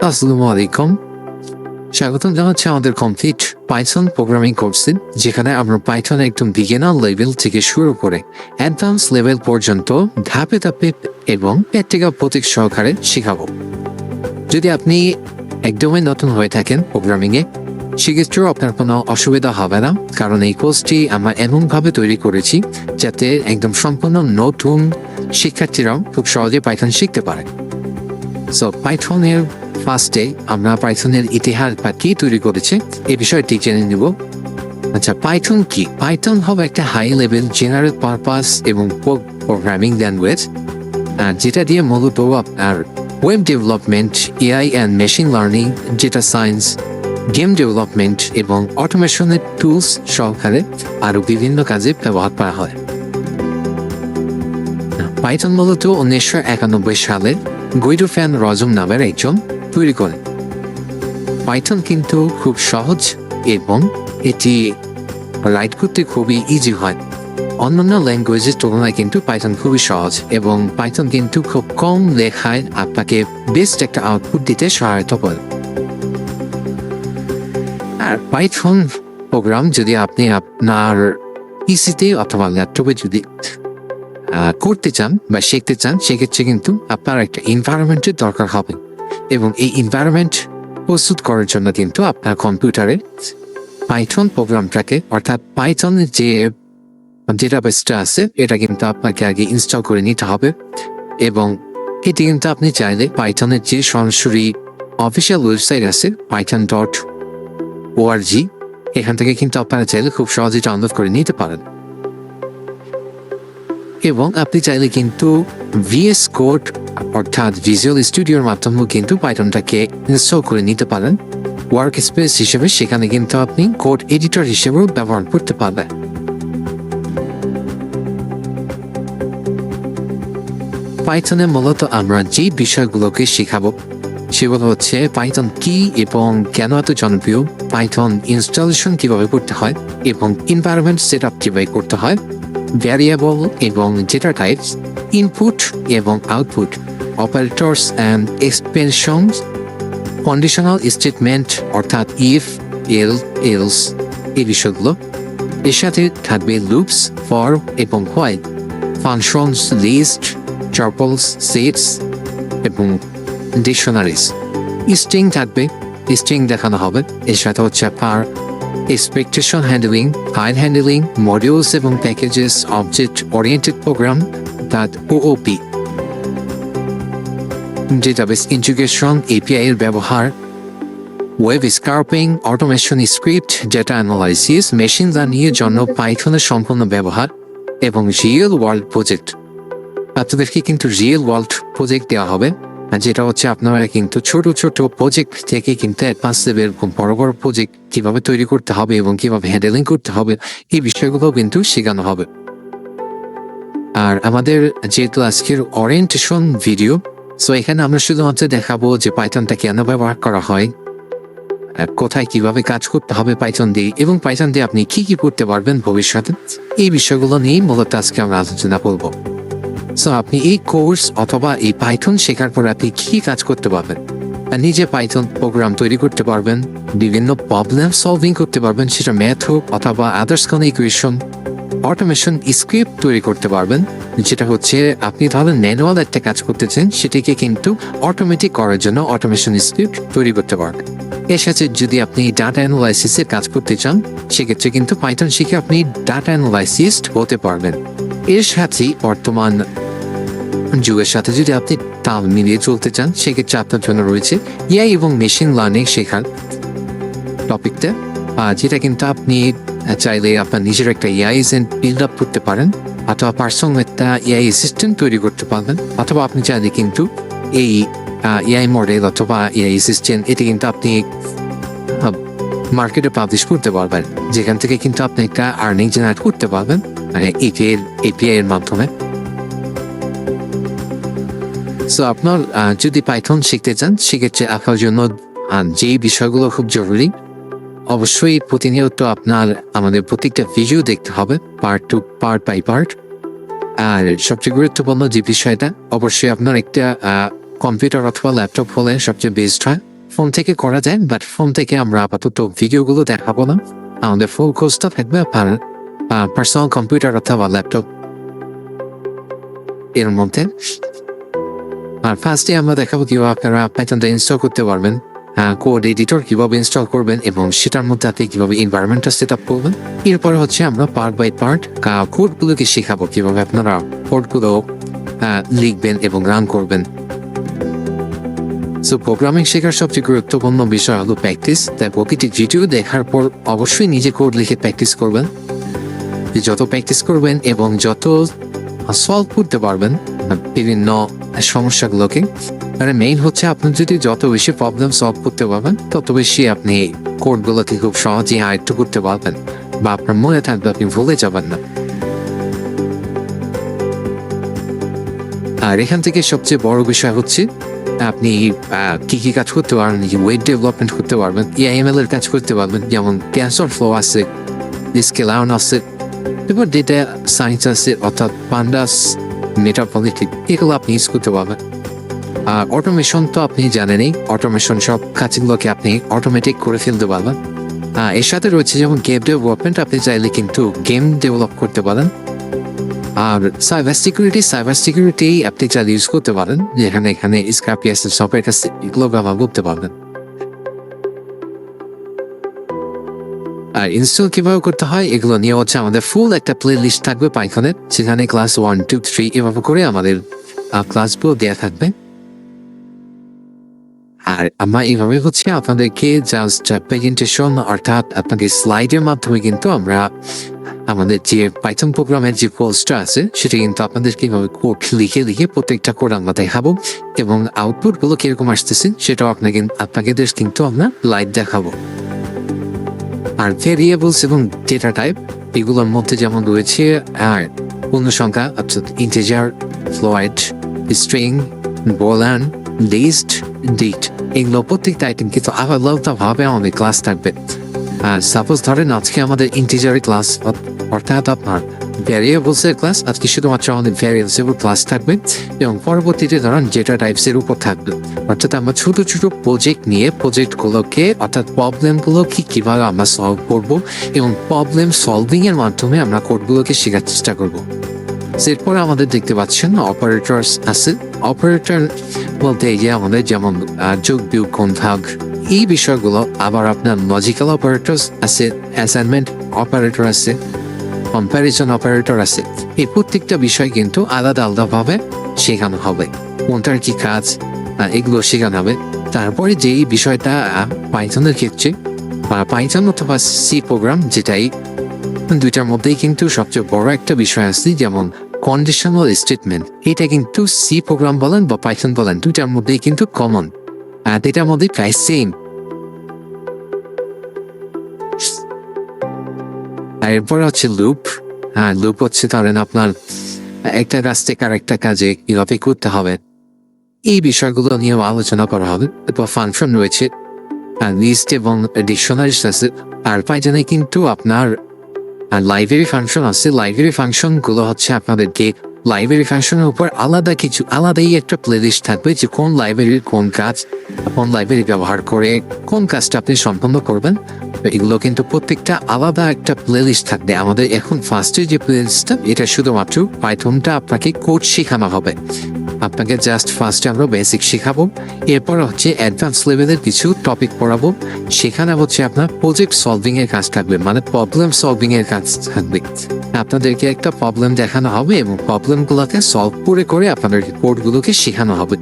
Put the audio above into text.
আসসালামু আলাইকুম, স্বাগতম জানাচ্ছি আমাদের কমপ্লিট পাইথন প্রোগ্রামিং কোর্সে, যেখানে আমরা পাইথন একদম বিগিনার লেভেল থেকে শুরু করে অ্যাডভান্স লেভেল পর্যন্ত ধাপে ধাপে এবং প্র্যাকটিক্যাল প্রতীক সহকারে শেখাবো। যদি আপনি একদমই নতুন হয়ে থাকেন প্রোগ্রামিংয়ে, সেক্ষেত্রেও আপনার কোনো অসুবিধা হবে না, কারণ এই কোর্সটি আমরা এমনভাবে তৈরি করেছি যাতে একদম সম্পূর্ণ নতুন শিক্ষার্থীরাও খুব সহজে পাইথন শিখতে পারে। সো পাইথনের ফার্স্টে আমরা পাইথনের ইতিহাস বা কি তৈরি করেছে এই বিষয়টি জেনে নিব। আচ্ছা, পাইথন কি? পাইথন হবে একটা হাই লেভেল জেনারেল পারপাস এবং প্রোগ্রামিং ল্যাঙ্গুয়েজ, যেটা দিয়ে মূলত আপনার web development, AI and machine learning, data science, game development এবং অটোমেশনের টুলস সহকারে আরও বিভিন্ন কাজে ব্যবহার করা হয়। পাইথন মূলত 1991 সালে গৈডো ফ্যান রজম নামের একজন তৈরি করেন। পাইথন কিন্তু খুব সহজ এবং এটি রাইট করতে খুবই ইজি হয়। অন্যান্য ল্যাঙ্গুয়েজের তুলনায় কিন্তু পাইথন খুবই সহজ, এবং পাইথন কিন্তু খুব কম লেখায় আপনাকে বেস্ট একটা আউটপুট দিতে সহায়তা করে। আর পাইথন প্রোগ্রাম যদি আপনি আপনার পিসিতে অথবা ল্যাপটপে যদি করতে চান বা শিখতে চান, সেক্ষেত্রে কিন্তু আপনার একটা এনভায়রনমেন্টের দরকার হবে, এবং এই এনভায়রনমেন্ট প্রস্তুত করার জন্য কিন্তু আপনার কম্পিউটারে পাইথন প্রোগ্রামটাকে, অর্থাৎ পাইথনের যে ডেটাবেসটা আছে, এটা কিন্তু আপনাকে আগে ইনস্টল করে নিতে হবে। এবং এটি কিন্তু আপনি চাইলে পাইথনের যে সরাসরি অফিসিয়াল ওয়েবসাইট আছে python.org, এখান থেকে কিন্তু আপনারা চাইলে খুব সহজেই ডাউনলোড করে নিতে পারেন। এবং আপনি চাইলে কিন্তু ভিএস কোড অর্থাৎ ভিজুয়াল স্টুডিওর মাধ্যমেও কিন্তু পাইথনটাকে ইনস্টল করে নিতে পারেন ওয়ার্ক স্পেস হিসেবে। সেখানে কিন্তু আপনি কোড এডিটর হিসেবেও ব্যবহার করতে পারবেন। পাইথনে মূলত আমরা যে বিষয়গুলোকে শেখাবো সেগুলো হচ্ছে পাইথন কি এবং কেন এত জনপ্রিয়, পাইথন ইনস্টলেশন কিভাবে করতে হয় এবং এনভায়রনমেন্ট সেট আপ কিভাবে করতে হয়, ভ্যারিয়েবল এবং ডেটা টাইপস, ইনপুট এবং output, operators and expansions, conditional statement অর্থাৎ ইফ, এলস এই বিষয়গুলো। এর সাথে থাকবে লুপস, ফর এবং while, functions, list, tuples, sets এবং ডিকশনারিজ। স্ট্রিং থাকবে, স্ট্রিং দেখানো হবে। এর সাথে হচ্ছে আপনার expectation handling, file handling, modules এবং প্যাকেজেস, অবজেক্ট ওরিয়েন্টেড প্রোগ্রাম অর্থাৎ ওওপি, ডেটাবেস ইন্টিগ্রেশন, এপিআই এর ব্যবহার, web scraping, automation script, data analysis, machine learning এর জন্য পাইথনের সম্পূর্ণ ব্যবহার, এবং রিয়েল ওয়ার্ল্ড প্রজেক্ট। আপনাদেরকে কিন্তু রিয়েল ওয়ার্ল্ড প্রজেক্ট দেওয়া হবে, যেটা হচ্ছে আপনারা কিন্তু ছোট ছোট প্রজেক্ট থেকে কিন্তু অ্যাডভান্স লেভেল বড় বড় প্রজেক্ট কিভাবে তৈরি করতে হবে এবং কিভাবে হ্যান্ডেলিং করতে হবে এই বিষয়গুলো কিন্তু শেখানো হবে। আর আমাদের যেহেতু আজকের ওরিয়েন্টেশন ভিডিও, সো এখানে আমরা শুধুমাত্র দেখাবো যে পাইথনটা কেন ব্যবহার করা হয়, কোথায় কিভাবে কাজ করতে হবে পাইথন দিয়ে, এবং পাইথন দিয়ে আপনি কি কি করতে পারবেন ভবিষ্যতে, এই বিষয়গুলো নিয়েই মূলত আজকে আমরা আলোচনা করবো। সো আপনি এই কোর্স অথবা এই পাইথন শেখার পর আপনি কি কাজ করতে পারবেন? নিজে পাইথন প্রোগ্রাম তৈরি করতে পারবেন, বিভিন্ন প্রবলেম সলভিং করতে পারবেন, সেটা ম্যাথ হোক অথবা আদার্স কোনো ইকুয়েশন, অটোমেশন স্ক্রিপ্ট তৈরি করতে পারবেন, যেটা হচ্ছে আপনি ধরেন ম্যানুয়াল একটা কাজ করতেছেন, সেটাকে কিন্তু অটোমেটিক করার জন্য অটোমেশন স্ক্রিপ্ট তৈরি করতে পারবেন। এর সাথে যদি আপনি ডাটা অ্যানালাইসিসের কাজ করতে চান, সেক্ষেত্রে কিন্তু পাইথন শিখে আপনি ডাটা অ্যানালাইসিস্ট হতে পারবেন। এর সাথে বর্তমান যুগের সাথে যদি আপনি তাল মিলিয়ে চলতে চান, সেক্ষেত্রে আপনার জন্য রয়েছে এআই এবং মেশিন লার্নিং শেখার টপিকটা, যেটা কিন্তু আপনি চাইলে আপনার নিজের একটা এআই এজেন্ট বিল্ড আপ করতে পারেন, অথবা পার্সোনাল একটা এআই অ্যাসিস্ট্যান্ট তৈরি করতে পারবেন, অথবা আপনি চাইলে কিন্তু এই এআই মডেল অথবা এআই অ্যাসিস্ট্যান্ট এটি কিন্তু আপনি মার্কেটে পাবলিশ করতে পারবেন, যেখান থেকে কিন্তু আপনি একটা আর্নিং জেনারেট করতে পারবেন এপিআই এর মাধ্যমে। সো আপনার যদি পাইথন শিখতে চান, সেক্ষেত্রে আপনার জন্য যেই বিষয়গুলো খুব জরুরি, অবশ্যই প্রতিনিয়ত আপনার আমাদের প্রত্যেকটা ভিডিও দেখতে হবে পার্ট বাই পার্ট। আর সবচেয়ে গুরুত্বপূর্ণ যে বিষয়টা, অবশ্যই আপনার একটা কম্পিউটার অথবা ল্যাপটপ হলে সবচেয়ে বেস্ট হয়, ফোন থেকে করা যায়, বাট ফোন থেকে আমরা আপাতত ভিডিওগুলো দেখাবো না। আমাদের ফোকাসটা থাকবে আপনার পার্সোনাল কম্পিউটার অথবা ল্যাপটপ এর মধ্যে। আর ফার্স্টে আমরা দেখাবো কিভাবে আপনারা পাইথনটা ইনস্টল করতে পারবেন, কোড এডিটর কিভাবে ইনস্টল করবেন এবং সেটার মধ্যে আপনি কিভাবে এনভায়রনমেন্টটা সেট আপ করবেন। এরপরে হচ্ছে আমরা পার্ট বাই পার্ট কোডগুলোকে শেখাবো কিভাবে আপনারা কোডগুলো লিখবেন এবং রান করবেন। সো প্রোগ্রামিং শেখার সবচেয়ে গুরুত্বপূর্ণ বিষয় হলো প্র্যাকটিস। তাই প্রতিটি ভিডিও দেখার পর অবশ্যই নিজে কোড লিখে প্র্যাকটিস করবেন। যত প্র্যাকটিস করবেন এবং যত সলভ করতে পারবেন বিভিন্ন সমস্যাগুলোকে, মানে মেইন হচ্ছে আপনি যদি যত বেশি প্রবলেম সলভ করতে পারবেন তত বেশি আপনি কোডগুলোকে খুব সহজেই আয়ত্ত করতে পারবেন বা আপনার মনে থাকবে, আপনি ভুলে যাবেন না। আর এখান থেকে সবচেয়ে বড় বিষয় হচ্ছে আপনি কি কি কাজ করতে পারবেন। ওয়েব ডেভেলপমেন্ট করতে পারবেন, এআইএমএল এর কাজ করতে পারবেন, যেমন টেনসরফ্লো আছে, স্কেলার আছে, এবার ডেটা সায়েন্স আছে অর্থাৎ পান্ডাস, মেটাপলিটিক, এগুলো আপনি ইউজ করতে পারবেন। আর অটোমেশন তো আপনি জানেনই, অটোমেশন সব কাজগুলোকে আপনি অটোমেটিক করে ফেলতে পারবেন। এর সাথে রয়েছে যেমন গেম ডেভেলপমেন্ট, আপনি চাইলে কিন্তু গেম ডেভেলপ করতে পারেন। আর সাইবার সিকিউরিটি আপনি চাইলে ইউজ করতে পারেন, যেখানে এখানে স্ক্রাপিয়াস সফটওয়্যার কাছে এগুলো ব্যবহার করতে পারবেন। আর ইনস্টল কিভাবে করতে হয় এগুলো নিয়ে হচ্ছে আমাদের ফুল একটা প্লে লিস্ট থাকবে পাইথনের, সেখানে ক্লাস 1, 2, 3 এভাবে করে আমাদের ক্লাসগুলো দেওয়া থাকবে। আর আমরা এইভাবে হচ্ছে আপনাদেরকে জাস্ট প্রেজেন্টেশন অর্থাৎ আপনাকে স্লাইডের মাধ্যমে কিন্তু আমরা আমাদের যে পাইথন প্রোগ্রামের যে কোর্সটা আছে সেটা কিন্তু আপনাদেরকে এইভাবে কোড লিখে প্রত্যেকটা কোড আমরা দেখাবো এবং আউটপুটগুলো কিরকম আসতেছে সেটাও আপনাকে কিন্তু আমরা লাইভ দেখাবো। আর ভেরিয়েবলস এবং ডেটা টাইপ এগুলোর মধ্যে যেমন রয়েছে পূর্ণসংখ্যা অর্থাৎ integer, float, string, boolean, list, ডিট, এগুলো প্রত্যেকটা আইটেম কিন্তু আলাদাভাবে আমাদের ক্লাস থাকবে। আর সাপোজ ধরেন আজকে আমাদের ইন্টিজারের ক্লাস অর্থাৎ আপনার ভ্যারিয়েবলসের ক্লাস, আজকে শুধুমাত্র আমাদের ভ্যারিয়েবলসের উপর ক্লাস থাকবে এবং পরবর্তীতে ধরেন ডেটা টাইপসের উপর থাকবে। অর্থাৎ আমরা ছোট ছোট প্রজেক্ট নিয়ে প্রজেক্টগুলোকে অর্থাৎ প্রবলেমগুলোকে কিভাবে আমরা সলভ করব এবং প্রবলেম সলভিং এর মাধ্যমে আমরা কোডগুলোকে শেখার চেষ্টা করব। এরপরে আমাদের দেখতে পাচ্ছেন অপারেটরস আছে। অপারেটর বলতে এই যে আমাদের যেমন যোগ বিয়োগ গুণ ভাগ এই বিষয়গুলো, আবার আপনার লজিক্যাল অপারেটরস আছে, অ্যাসাইনমেন্ট অপারেটর আছে, কম্প্যারিজন অপারেটর আছে। এই প্রত্যেকটা বিষয় কিন্তু আলাদাভাবে শেখানো হবে, কোনটার কি কাজ এগুলো শেখানো হবে। তারপরে যেই বিষয়টা পাইথনের ক্ষেত্রে বা পাইথন অথবা সি প্রোগ্রাম, যেটাই দুইটার মধ্যেই কিন্তু সবচেয়ে বড় একটা বিষয় আছে, যেমন কন্ডিশনাল স্টেটমেন্ট। এটা কিন্তু সি প্রোগ্রাম বলেন বা পাইথন বলেন দুইটার মধ্যেই কিন্তু কমন, এটার মধ্যে প্রায় সেম। আর এরপরে হচ্ছে লুপ। লুপ হচ্ছে ধরেন আপনার একটা কাজ থেকে আরেকটা কাজে কিভাবে করতে হবে এই বিষয়গুলো নিয়ে আলোচনা করা হবে। এরপর ফাংশন রয়েছে, লিস্ট এবং ডিকশনারিজ আছে। আর পাইথনে কিন্তু আপনার লাইব্রেরি ফাংশন আছে। লাইব্রেরি ফাংশন গুলো হচ্ছে আপনাদেরকে লাইব্রেরি ফাংশনের উপর আলাদাই একটা প্লে লিস্ট থাকবে, যে কোন লাইব্রেরির কোন কাজ, কোন লাইব্রেরি ব্যবহার করে কোন কাজটা আপনি সম্পন্ন করবেন। এগুলো কিন্তু প্রত্যেকটা আলাদা একটা প্লে লিস্ট থাকবে। আমাদের এখন ফার্স্টে যে প্লে লিস্টটা, এটা শুধুমাত্র পাইথনটা আপনাকে কোড শেখানো হবে। আপনাকে জাস্ট ফার্স্টে আমরা বেসিক শেখাবো, এরপর হচ্ছে অ্যাডভান্স লেভেলের কিছু টপিক পড়াবো। সেখানে হচ্ছে আপনার প্রজেক্ট সলভিং এর কাজ থাকবে, মানে প্রবলেম সলভিং এর কাজ থাকবে। আপনাদেরকে একটা প্রবলেম দেখানো হবে এবং প্রবলেমগুলোকে সলভ করে আপনাদেরকে কোডগুলোকে শেখানো হবে।